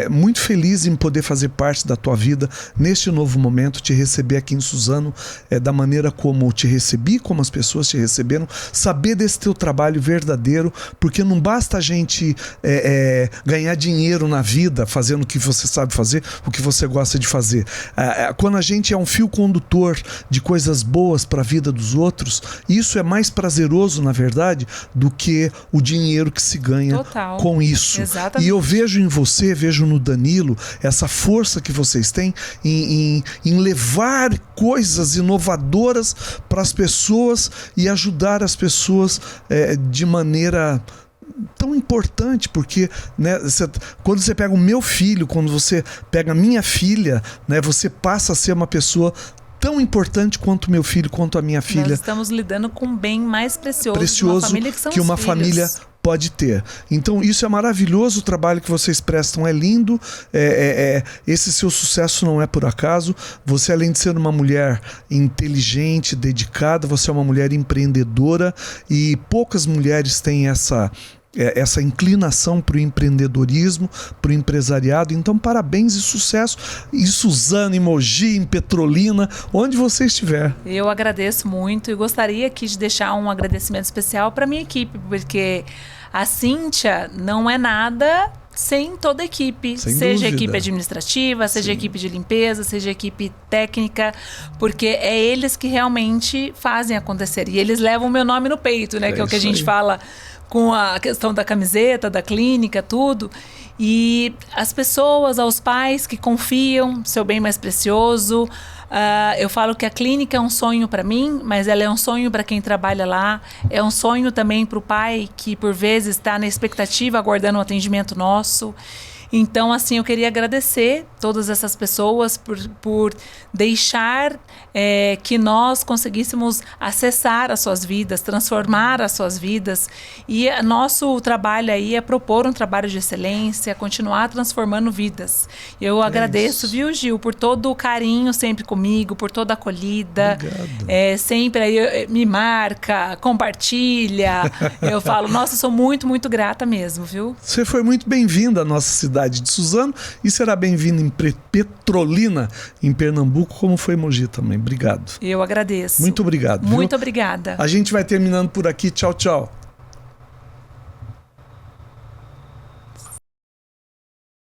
Muito feliz em poder fazer parte da tua vida neste novo momento, te receber aqui em Suzano, da maneira como te recebi, como as pessoas te receberam, saber desse teu trabalho verdadeiro, porque não basta a gente ganhar dinheiro na vida fazendo o que você sabe fazer, o que você gosta de fazer. Quando a gente é um fio condutor de coisas boas para a vida dos outros, isso é mais prazeroso, na verdade, do que o dinheiro que se ganha com isso. Exatamente. E eu vejo em você, vejo no Danilo, essa força que vocês têm em levar coisas inovadoras para as pessoas e ajudar as pessoas de maneira tão importante, porque, né, quando você pega o meu filho, quando você pega a minha filha, né, você passa a ser uma pessoa tão importante quanto meu filho, quanto a minha filha. Nós estamos lidando com um bem mais precioso de uma família, que são que uma os filhos. Família pode ter. Então isso é maravilhoso, o trabalho que vocês prestam é lindo, esse seu sucesso não é por acaso. Você, além de ser uma mulher inteligente, dedicada, você é uma mulher empreendedora, e poucas mulheres têm essa inclinação para o empreendedorismo, para o empresariado. Então parabéns e sucesso em Suzano, em Mogi, em Petrolina, onde você estiver. Eu agradeço muito e gostaria aqui de deixar um agradecimento especial para minha equipe, porque a Cíntia não é nada sem toda a equipe, seja a equipe administrativa, seja a equipe de limpeza, seja a equipe técnica, porque é eles que realmente fazem acontecer, e eles levam o meu nome no peito, né, que é o que a gente fala com a questão da camiseta, da clínica, tudo. E as pessoas, aos pais que confiam, seu bem mais precioso. Eu falo que a clínica é um sonho para mim, mas ela é um sonho para quem trabalha lá. É um sonho também para o pai que, por vezes, está na expectativa, aguardando um atendimento nosso. Então, assim, eu queria agradecer todas essas pessoas por deixar que nós conseguíssemos acessar as suas vidas, transformar as suas vidas. E nosso trabalho aí é propor um trabalho de excelência, continuar transformando vidas. Eu agradeço, viu, Gil, por todo o carinho sempre comigo, por toda a acolhida. Obrigado. Sempre aí me marca, compartilha. Eu falo, nossa, sou muito, muito grata mesmo, viu? Você foi muito bem-vinda à nossa cidade de Suzano e será bem-vinda em Petrolina, em Pernambuco, como foi em Mogi também. Obrigado. Eu agradeço. Muito obrigado. Muito obrigada. A gente vai terminando por aqui. Tchau, tchau.